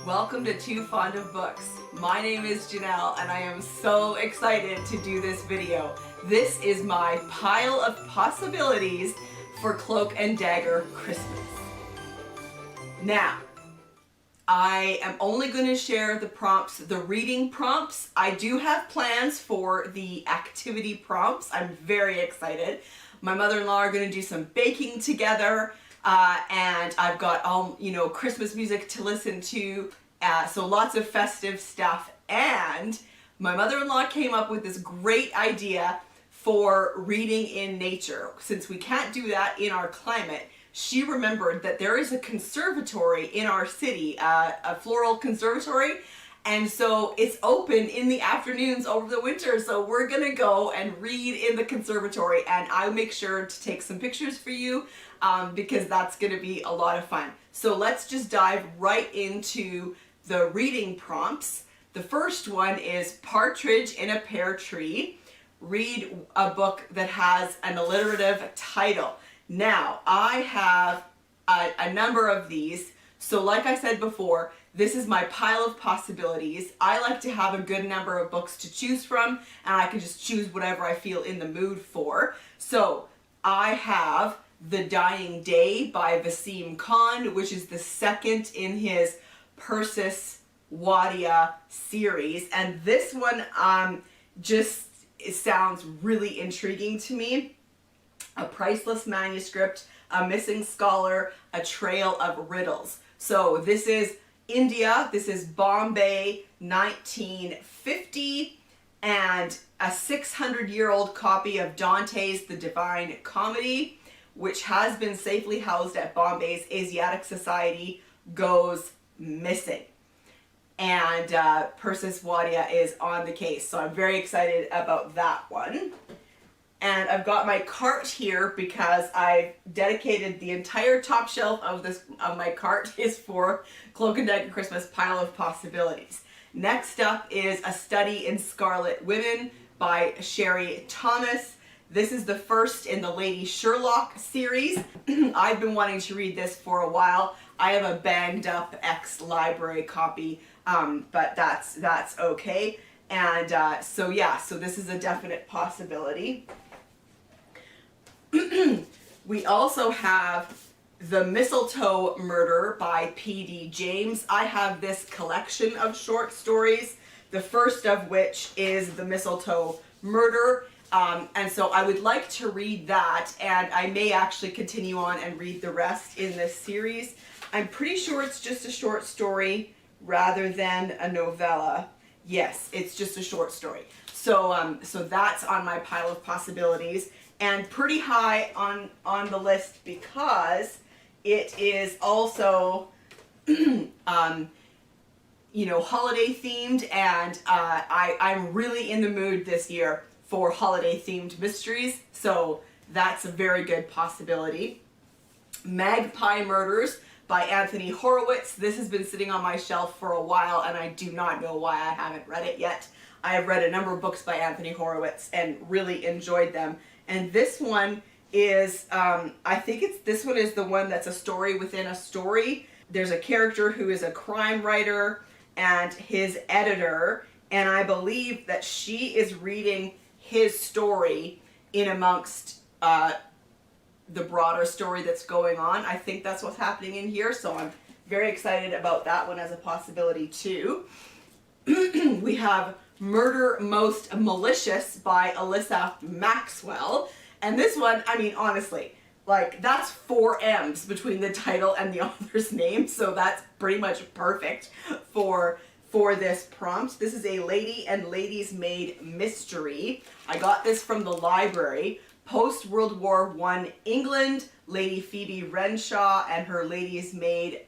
Welcome to Too Fond of Books. My name is Janelle and I am so excited to do this video. This is my pile of possibilities for Cloak and Dagger Christmas. Now, I am only going to share the prompts, the reading prompts. I do have plans for the activity prompts. I'm very excited. My mother-in-law are going to do some baking together. And I've got all, Christmas music to listen to, so lots of festive stuff. And my mother-in-law came up with this great idea for reading in nature. Since we can't do that in our climate, she remembered that there is a conservatory in our city, a floral conservatory. And so it's open in the afternoons over the winter. So we're gonna go and read in the conservatory, and I'll make sure to take some pictures for you because that's gonna be a lot of fun. So let's just dive right into the reading prompts. The first one is Partridge in a Pear Tree. Read a book that has an alliterative title. Now, I have a number of these. So like I said before, this is my pile of possibilities. I like to have a good number of books to choose from, and I can just choose whatever I feel in the mood for. So I have The Dying Day by Vaseem Khan, which is the second in his Persis Wadia series. And this one it sounds really intriguing to me. A priceless manuscript, a missing scholar, a trail of riddles. So this is India, this is Bombay, 1950, and a 600-year-old copy of Dante's The Divine Comedy, which has been safely housed at Bombay's Asiatic Society, goes missing. And Persis Wadia is on the case, so I'm very excited about that one. And I've got my cart here because I've dedicated the entire top shelf of my cart is for Cloak and Dagger Christmas Pile of Possibilities. Next up is A Study in Scarlet Women by Sherry Thomas. This is the first in the Lady Sherlock series. I've been wanting to read this for a while. I have a banged up ex-library copy, but that's okay. And so this is a definite possibility. We also have The Mistletoe Murder by P.D. James. I have this collection of short stories, the first of which is The Mistletoe Murder. And so I would like to read that, and I may actually continue on and read the rest in this series. I'm pretty sure it's just a short story rather than a novella. Yes, it's just a short story. So that's on my pile of possibilities. And pretty high on the list because it is also, holiday themed, and I'm really in the mood this year for holiday themed mysteries, so that's a very good possibility. Magpie Murders by Anthony Horowitz. This has been sitting on my shelf for a while, and I do not know why I haven't read it yet. I have read a number of books by Anthony Horowitz and really enjoyed them. And this one is, this one is the one that's a story within a story. There's a character who is a crime writer and his editor, and I believe that she is reading his story in amongst the broader story that's going on. I think that's what's happening in here, so I'm very excited about that one as a possibility too. We have Murder Most Malicious by Alyssa Maxwell. And this one, I mean, honestly, that's 4 M's between the title and the author's name, so that's pretty much perfect for this prompt. This is a lady and lady's maid mystery. I got this from the library. Post-World War I England, Lady Phoebe Renshaw and her lady's maid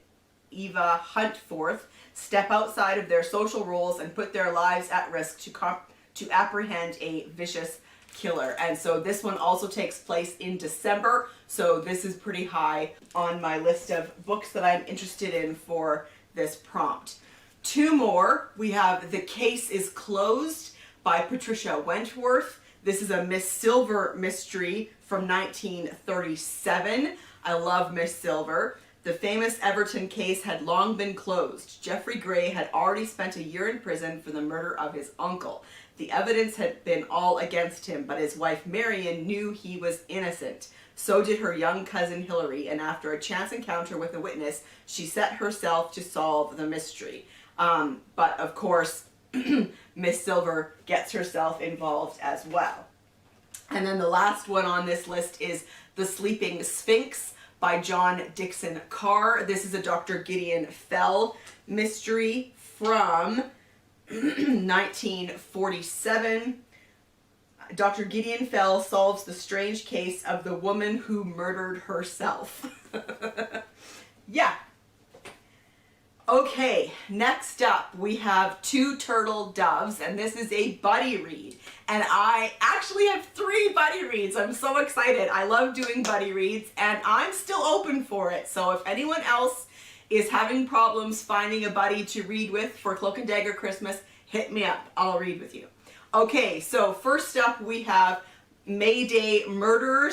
Eva Huntforth step outside of their social roles and put their lives at risk to apprehend a vicious killer. And so this one also takes place in December, so this is pretty high on my list of books that I'm interested in for this prompt. 2 more. We have The Case is Closed by Patricia Wentworth. This is a Miss Silver mystery from 1937. I love Miss Silver. The famous Everton case had long been closed. Geoffrey Gray had already spent a year in prison for the murder of his uncle. The evidence had been all against him, but his wife Marion knew he was innocent. So did her young cousin Hilary, and after a chance encounter with a witness, she set herself to solve the mystery. But of course, Miss Silver gets herself involved as well. And then the last one on this list is The Sleeping Sphinx by John Dickson Carr. This is a Dr. Gideon Fell mystery from 1947. Dr. Gideon Fell solves the strange case of the woman who murdered herself. Yeah. Okay, next up we have Two Turtle Doves, and this is a buddy read. And I actually have 3 buddy reads. I'm so excited. I love doing buddy reads, and I'm still open for it. So if anyone else is having problems finding a buddy to read with for Cloak and Dagger Christmas, hit me up. I'll read with you. Okay, so first up we have Mayday Murder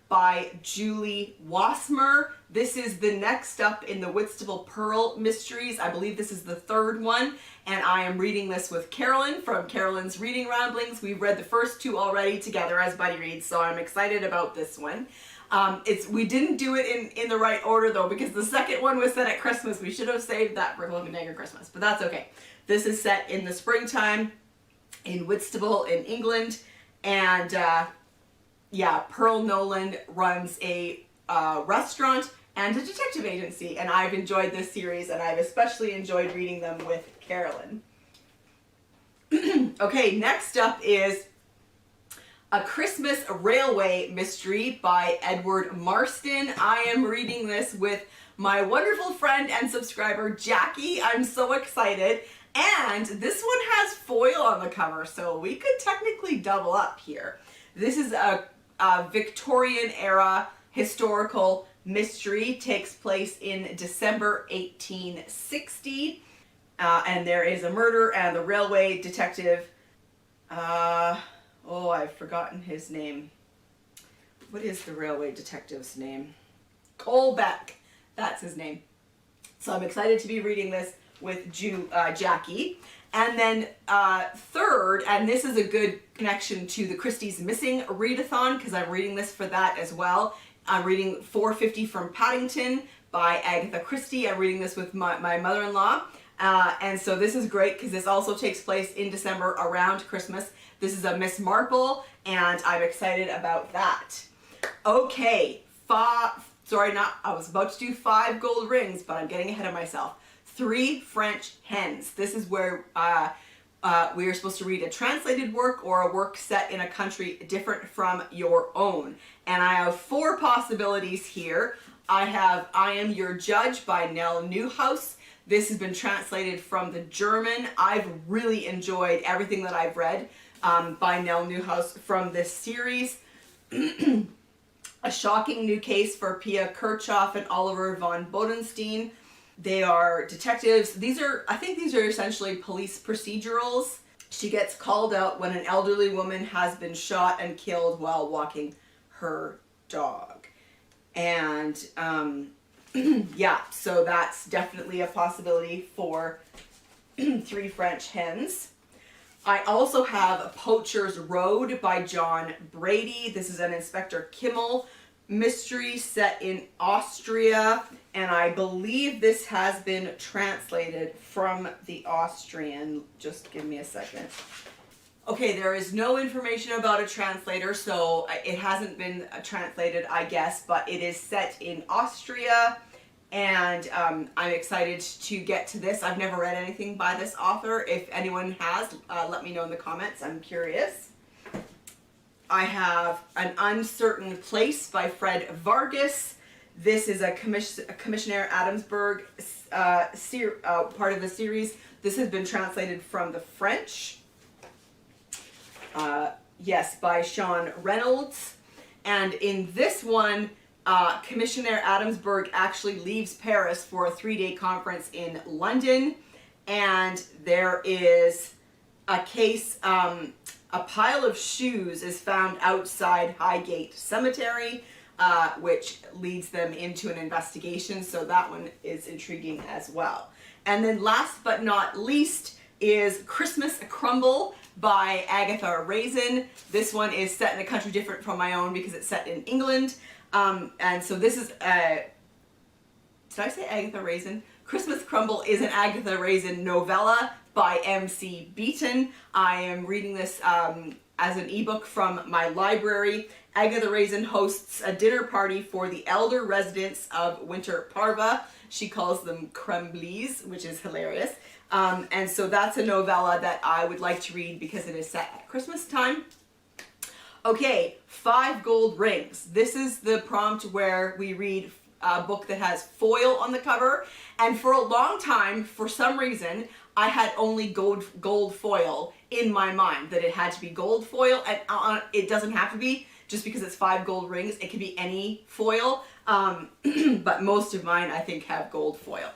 by Julie Wassmer. This is the next up in the Whitstable Pearl mysteries. I believe this is the 3rd one, and I am reading this with Carolyn from Carolyn's Reading Ramblings. We've read the first 2 already together as buddy reads, so I'm excited about this one. We didn't do it in the right order though, because the second one was set at Christmas. We should have saved that for Cloak and Dagger Christmas, but that's okay. This is set in the springtime in Whitstable in England, and yeah, Pearl Nolan runs a restaurant and a detective agency, and I've enjoyed this series, and I've especially enjoyed reading them with Carolyn. Okay, next up is A Christmas Railway Mystery by Edward Marston. I am reading this with my wonderful friend and subscriber, Jackie. I'm so excited. And this one has foil on the cover, so we could technically double up here. This is a Victorian era historical mystery, takes place in December 1860. And there is a murder, and the railway detective, oh, I've forgotten his name. What is the railway detective's name? Colbeck. That's his name. So I'm excited to be reading this with Jackie. And then third, and this is a good connection to the Christie's Missing readathon, because I'm reading this for that as well. I'm reading 450 from Paddington by Agatha Christie. I'm reading this with my mother-in-law. And so this is great because this also takes place in December around Christmas. This is a Miss Marple, and I'm excited about that. Okay, I was about to do 5 gold rings, but I'm getting ahead of myself. 3 French Hens. This is where we are supposed to read a translated work or a work set in a country different from your own. And I have 4 possibilities here. I have I Am Your Judge by Nele Neuhaus. This has been translated from the German. I've really enjoyed everything that I've read by Nele Neuhaus from this series. A Shocking New Case for Pia Kirchhoff and Oliver von Bodenstein. They are detectives. I think these are essentially police procedurals. She gets called out when an elderly woman has been shot and killed while walking her dog. And yeah, so that's definitely a possibility for 3 French Hens. I also have Poacher's Road by John Brady. This is an Inspector Kimmel mystery set in Austria, and I believe this has been translated from the Austrian. Just give me a second. Okay, there is no information about a translator, so it hasn't been translated, I guess, but it is set in Austria, and I'm excited to get to this. I've never read anything by this author. If anyone has, let me know in the comments. I'm curious. I have An Uncertain Place by Fred Vargas. This is a Commissioner Adamsberg part of the series. This has been translated from the French. Yes, by Sean Reynolds. And in this one, Commissioner Adamsberg actually leaves Paris for a 3-day conference in London. And there is a case, a pile of shoes is found outside Highgate Cemetery. which leads them into an investigation. So that one is intriguing as well. And then last but not least is Christmas Crumble by Agatha Raisin. This one is set in a country different from my own because it's set in England. And so this is, did I say Agatha Raisin? Christmas Crumble is an Agatha Raisin novella by M.C. Beaton. I am reading this as an ebook from my library. Agatha Raisin hosts a dinner party for the elder residents of Winter Parva. She calls them Crumblies, which is hilarious. And so that's a novella that I would like to read because it is set at Christmas time. Okay, 5 gold rings. This is the prompt where we read a book that has foil on the cover. And for a long time, for some reason, I had only gold foil in my mind, that it had to be gold foil, and it doesn't have to be just because it's 5 gold rings. It can be any foil, but most of mine I think have gold foil.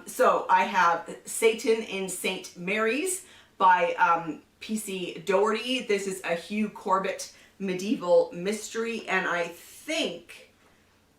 So I have Satan in St. Mary's by P.C. Doherty. This is a Hugh Corbett medieval mystery, and I think,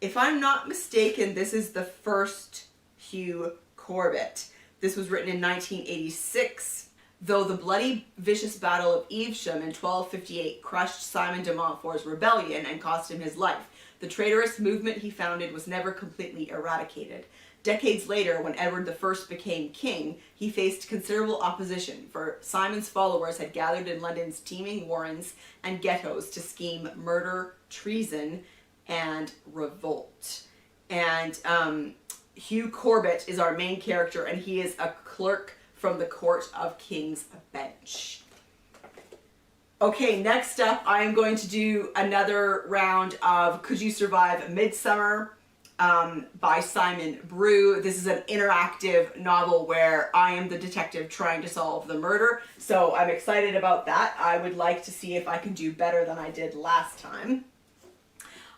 if I'm not mistaken, this is the first Hugh Corbett. This was written in 1986. Though the bloody, vicious battle of Evesham in 1258 crushed Simon de Montfort's rebellion and cost him his life, the traitorous movement he founded was never completely eradicated. Decades later, when Edward I became king, he faced considerable opposition, for Simon's followers had gathered in London's teeming warrens and ghettos to scheme murder, treason, and revolt. And Hugh Corbett is our main character, and he is a clerk from the Court of King's Bench. Okay, next up, I am going to do another round of Could You Survive Midsomer by Simon Brew. This is an interactive novel where I am the detective trying to solve the murder, so I'm excited about that. I would like to see if I can do better than I did last time.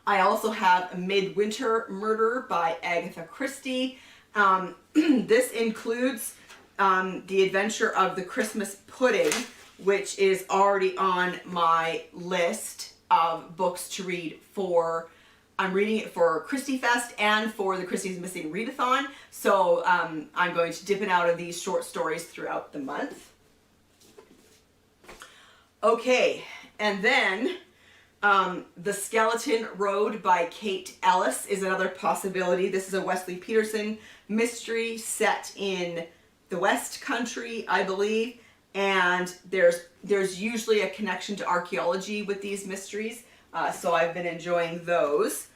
I also have Midwinter Murder by Agatha Christie. This includes The Adventure of the Christmas Pudding, which is already on my list of books to read for, I'm reading it for Christie Fest and for the Christie's Missing Readathon. So I'm going to dip in out of these short stories throughout the month. Okay, and then The Skeleton Road by Kate Ellis is another possibility. This is a Wesley Peterson mystery set in the West Country, I believe, and there's usually a connection to archaeology with these mysteries, so I've been enjoying those.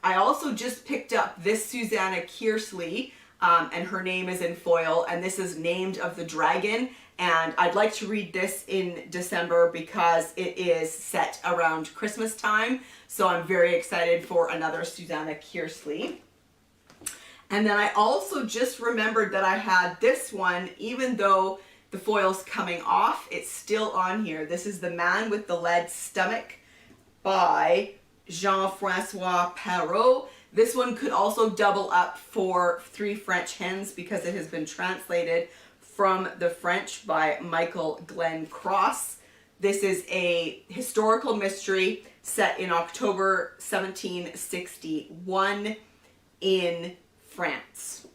I also just picked up this Susanna Kearsley, and her name is in foil, and this is Named of the Dragon, and I'd like to read this in December because it is set around Christmas time, so I'm very excited for another Susanna Kearsley. And then I also just remembered that I had this one, even though the foil's coming off, it's still on here. This is The Man with the Lead Stomach by Jean-Francois Perrault. This one could also double up for 3 French Hens because it has been translated from the French by Michael Glenn Cross. This is a historical mystery set in October 1761 in France.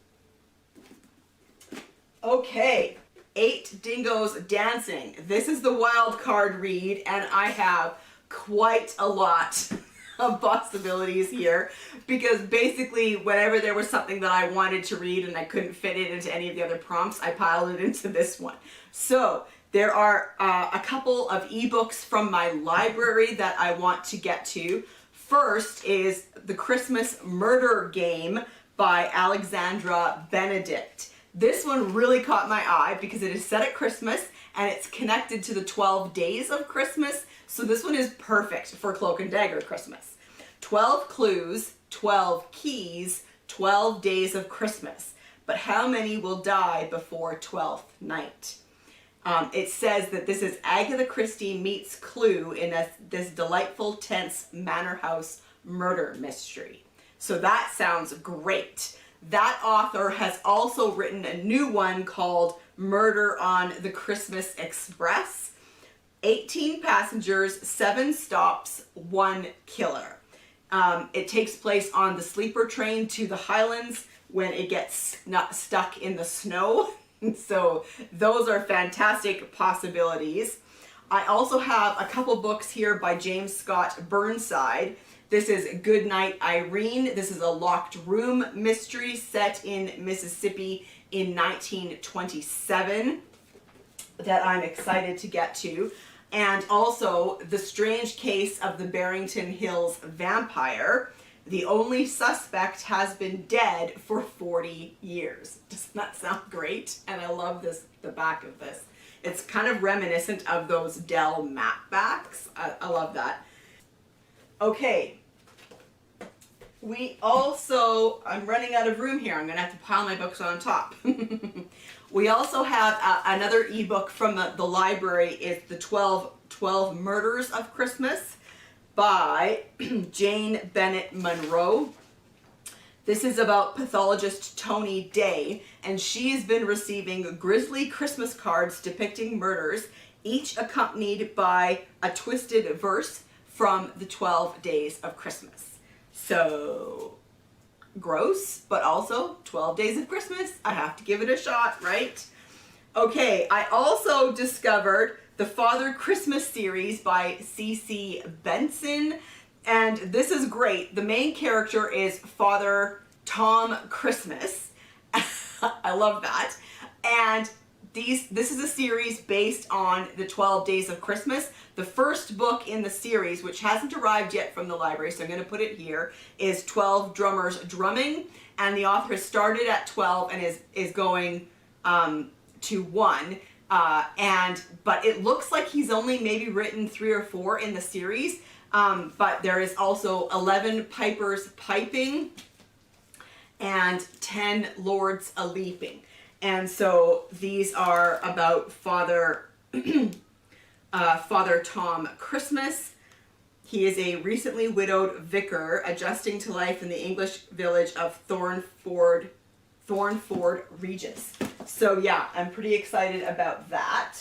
Okay, 8 Dingoes Dancing. This is the wild card read, and I have quite a lot of possibilities here because basically whenever there was something that I wanted to read and I couldn't fit it into any of the other prompts, I piled it into this one. So there are a couple of ebooks from my library that I want to get to. First is The Christmas Murder Game by Alexandra Benedict. This one really caught my eye because it is set at Christmas and it's connected to the 12 days of Christmas. So this one is perfect for Cloak and Dagger Christmas. 12 clues, 12 keys, 12 days of Christmas. But how many will die before 12th night? It says that this is Agatha Christie meets Clue in this delightful, tense manor house murder mystery. So that sounds great. That author has also written a new one called Murder on the Christmas Express. 18 passengers, 7 stops, 1 killer. It takes place on the sleeper train to the Highlands when it gets not stuck in the snow. So those are fantastic possibilities. I also have a couple books here by James Scott Burnside. This is Goodnight Irene. This is a locked room mystery set in Mississippi in 1927 that I'm excited to get to. And also The Strange Case of the Barrington Hills Vampire. The only suspect has been dead for 40 years. Doesn't that sound great? And I love this, the back of this. It's kind of reminiscent of those Dell map backs. I love that. Okay. We also, I'm running out of room here. I'm gonna have to pile my books on top. We also have another ebook from the library. It's the 12 Murders of Christmas by Jane Bennett Monroe. This is about pathologist Tony Day, and she's been receiving grisly Christmas cards depicting murders, each accompanied by a twisted verse from the 12 Days of Christmas. So gross, but also 12 Days of Christmas. I have to give it a shot, right? Okay, I also discovered the Father Christmas series by C.C. Benson. And this is great. The main character is Father Tom Christmas. I love that. And this is a series based on the 12 Days of Christmas. The first book in the series, which hasn't arrived yet from the library, so I'm going to put it here, is 12 Drummers Drumming. And the author has started at 12 and is going to 1. But it looks like he's only maybe written 3 or 4 in the series. But there is also 11 Pipers Piping and 10 Lords A-Leaping. And so these are about Father Tom Christmas. He is a recently widowed vicar adjusting to life in the English village of Thornford, Regis. So yeah, I'm pretty excited about that.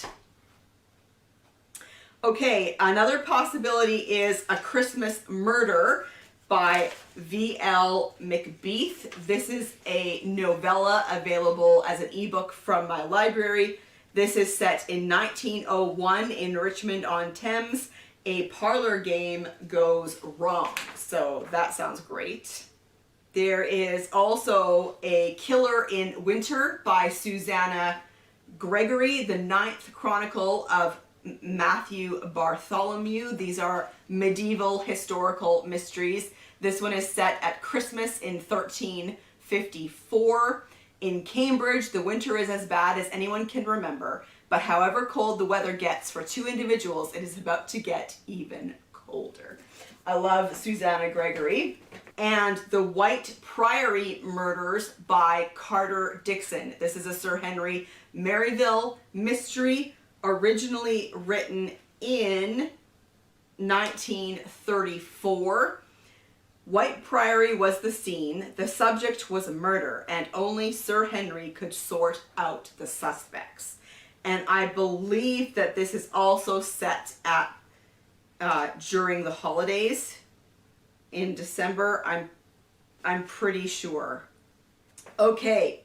Okay, another possibility is A Christmas Murder by V.L. McBeath. This is a novella available as an ebook from my library. This is set in 1901 in Richmond on Thames. A parlor game goes wrong. So that sounds great. There is also A Killer in Winter by Susanna Gregory, the 9th Chronicle of Matthew Bartholomew. These are medieval historical mysteries. This one is set at Christmas in 1354. In Cambridge, the winter is as bad as anyone can remember, but however cold the weather gets for 2 individuals, it is about to get even colder. I love Susanna Gregory. And The White Priory Murders by Carter Dickson. This is a Sir Henry Merivale mystery, originally written in 1934. White Priory was the scene, the subject was murder, and only Sir Henry could sort out the suspects. And I believe that this is also set at during the holidays in December. I'm pretty sure. Okay.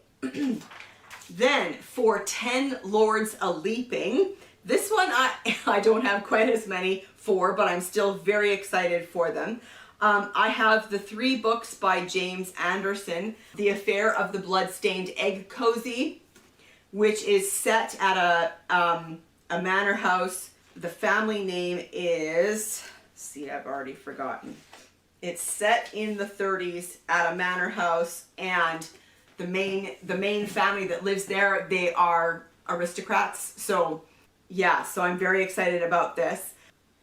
Then for 10 Lords A-Leaping, this one I don't have quite as many for, but I'm still very excited for them. I have the 3 books by James Anderson. The Affair of the Bloodstained Egg Cozy, which is set at a manor house. The family name is, see, I've already forgotten. It's set in the 30s at a manor house, and the main family that lives there, they are aristocrats. So yeah, so I'm very excited about this.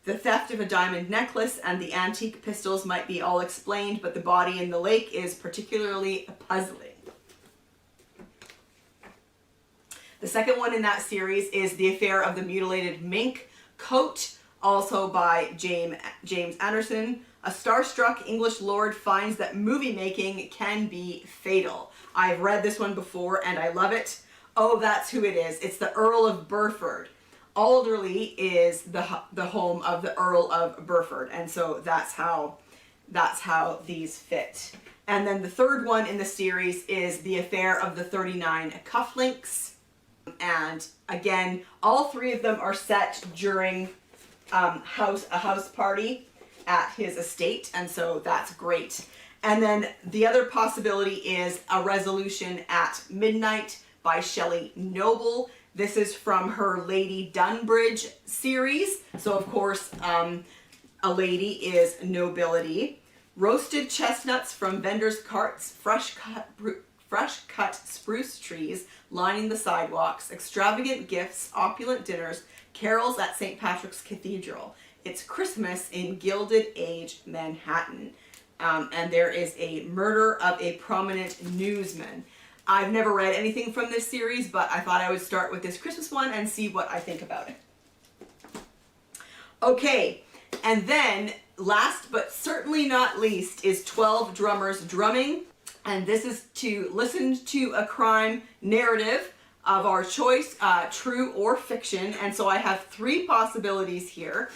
The theft of a diamond necklace and the antique pistols might be all explained, but the body in the lake is particularly puzzling. The second one in that series is The Affair of the Mutilated Mink Coat, also by James Anderson. A starstruck English lord finds that movie making can be fatal. I've read this one before and I love it. Oh, that's who it is. It's the Earl of Burford. Alderley is the home of the Earl of Burford, and so that's how that's how these fit. And then the third one in the series is The Affair of the 39 Cufflinks. And again, all three of them are set during a house party at his estate, and so that's great. And then the other possibility is A Resolution at Midnight by Shelley Noble. This is from her Lady Dunbridge series. So of course, a lady is nobility. Roasted chestnuts from vendors' carts, fresh cut spruce trees lining the sidewalks, extravagant gifts, opulent dinners, carols at St. Patrick's Cathedral. It's Christmas in Gilded Age Manhattan. And there is a murder of a prominent newsman. I've never read anything from this series, but I thought I would start with this Christmas one and see what I think about it. Okay, and then last but certainly not least is 12 Drummers Drumming. And this is to listen to a crime narrative of our choice, true or fiction. And so I have three possibilities here.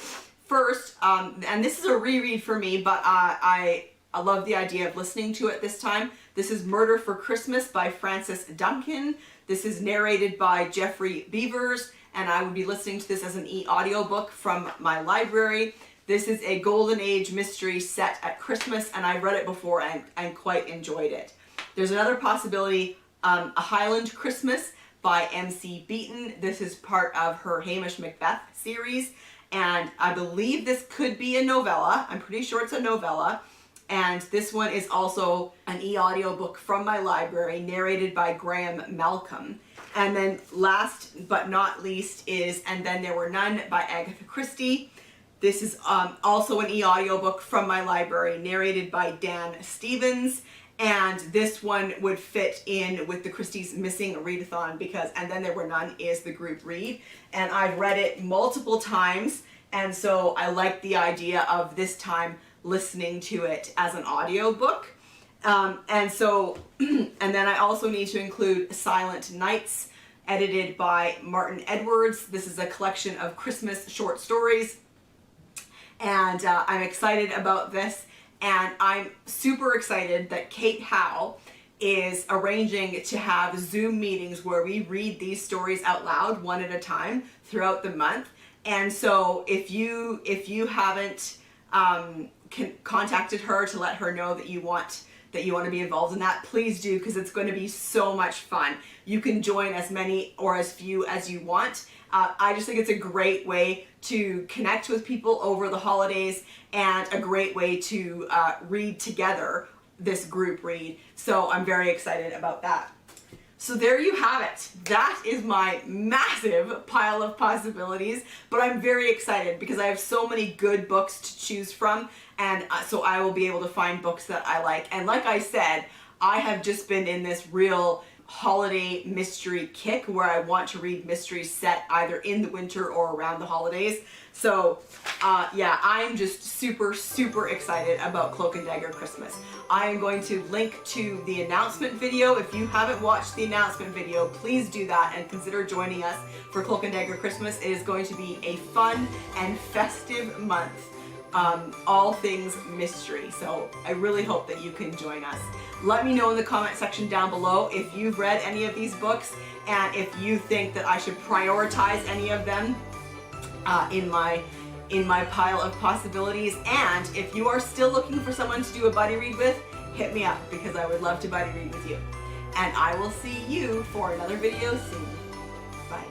First, and this is a reread for me, but I love the idea of listening to it this time. This is Murder for Christmas by Frances Duncan. This is narrated by Jeffrey Beavers, and I would be listening to this as an e-audiobook from my library. This is a golden age mystery set at Christmas, and I've read it before and quite enjoyed it. There's another possibility, A Highland Christmas by MC Beaton. This is part of her Hamish Macbeth series, and I believe this could be a novella. I'm pretty sure it's a novella. And this one is also an e-audiobook from my library, narrated by Graham Malcolm. And then last but not least is And Then There Were None by Agatha Christie. This is also an e-audiobook from my library, narrated by Dan Stevens. And this one would fit in with the Christie's Missing Readathon because And Then There Were None is the group read. And I've read it multiple times, and so I like the idea of this time listening to it as an audiobook. And then I also need to include Silent Nights, edited by Martin Edwards. This is a collection of Christmas short stories. And I'm excited about this, and I'm super excited that Kate Howe is arranging to have Zoom meetings where we read these stories out loud one at a time throughout the month. And so if you haven't contacted her to let her know that you want to be involved in that, please do, because it's going to be so much fun. You can join as many or as few as you want. I just think it's a great way to connect with people over the holidays and a great way to read together this group read. So I'm very excited about that. So there you have it. That is my massive pile of possibilities, but I'm very excited because I have so many good books to choose from, and so I will be able to find books that I like. And like I said, I have just been in this real holiday mystery kick where I want to read mysteries set either in the winter or around the holidays. So yeah, I'm just super excited about Cloak and Dagger Christmas. I am going to link to the announcement video. If you haven't watched the announcement video, please do that and consider joining us for Cloak and Dagger Christmas. It is going to be a fun and festive month. All things mystery. So I really hope that you can join us. Let me know in the comment section down below if you've read any of these books and if you think that I should prioritize any of them in my pile of possibilities. And if you are still looking for someone to do a buddy read with, hit me up because I would love to buddy read with you. And I will see you for another video soon. Bye.